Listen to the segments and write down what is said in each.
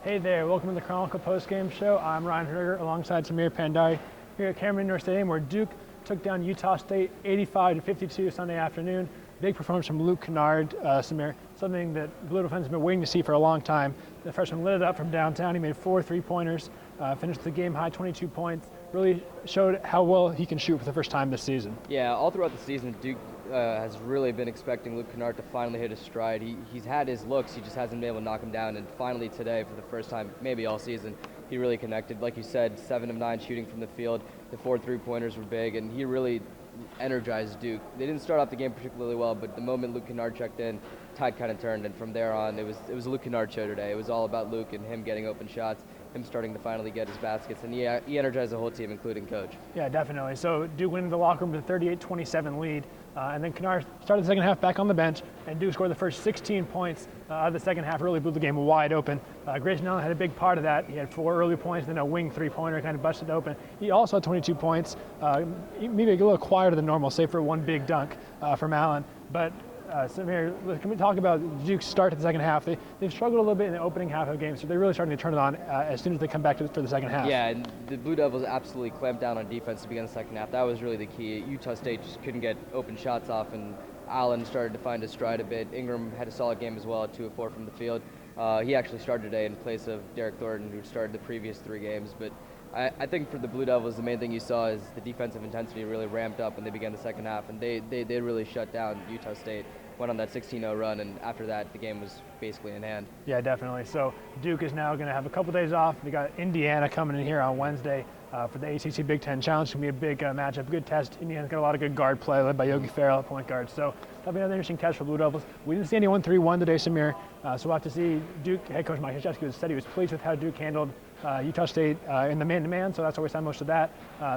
Hey there, welcome to the Chronicle Postgame show. I'm Ryan Hoerger alongside Pandhare here at Cameron Indoor Stadium, where Duke took down Utah State 85-52 Sunday afternoon. Big performance from Luke Kennard, Samir, something that Blue Devil fans have been waiting to see for a long time. The freshman lit it up from downtown. He made 4 3-pointers, finished the game high 22 points, really showed how well he can shoot for the first time this season. Yeah, all throughout the season, Duke has really been expecting Luke Kennard to finally hit his stride. He's had his looks, he just hasn't been able to knock him down, and finally today, for the first time, maybe all season, he really connected. Like you said, 7 of 9 shooting from the field. The 4 3-pointers were big, and he really energized Duke. They didn't start off the game particularly well, but the moment Luke Kennard checked in, tide kind of turned, and from there on, it was a Luke Kennard show today. It was all about Luke and him getting open shots, him starting to finally get his baskets, and he energized the whole team, including coach. Yeah, definitely. So Duke went into the locker room with a 38-27 lead, and then Kennard started the second half back on the bench, and Duke scored the first 16 points of the second half, really blew the game wide open. Grayson Allen had a big part of that. He had 4 early points, then a wing 3-pointer kind of busted open. He also had 22 points, maybe a little quieter than normal, save for one big dunk from Allen. But Samir, can we talk about Duke's start to the second half? They've struggled a little bit in the opening half of the game, so they're really starting to turn it on as soon as they come back for the second half. Yeah, and the Blue Devils absolutely clamped down on defense to begin the second half. That was really the key. Utah State just couldn't get open shots off, and Allen started to find his stride a bit. Ingram had a solid game as well, at 2 of 4 from the field. He actually started today in place of Derek Thornton, who started the previous 3 games. But I think for the Blue Devils, the main thing you saw is the defensive intensity really ramped up when they began the second half, and they really shut down Utah State. Went on that 16-0 run, and after that, the game was basically in hand. Yeah, definitely. So Duke is now going to have a couple days off. We got Indiana coming in here on Wednesday for the ACC Big Ten Challenge. It's going to be a big matchup, good test. Indiana's got a lot of good guard play, led by Yogi Ferrell at point guard. So that'll be another interesting test for Blue Devils. We didn't see anyone 3-1 today, Samir. So we'll have to see. Duke head coach Mike Krzyzewski said he was pleased with how Duke handled Utah State in the man-to-man, so that's why we signed most of that.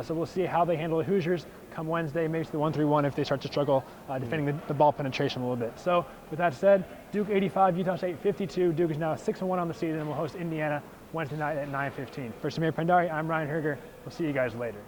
So we'll see how they handle the Hoosiers come Wednesday, maybe to the 1-3-1 if they start to struggle defending the ball penetration a little bit. So with that said, Duke 85, Utah State 52. Duke is now 6-1 on the season, and will host Indiana Wednesday night at 9:15. For Pandhare, I'm Ryan Hoerger. We'll see you guys later.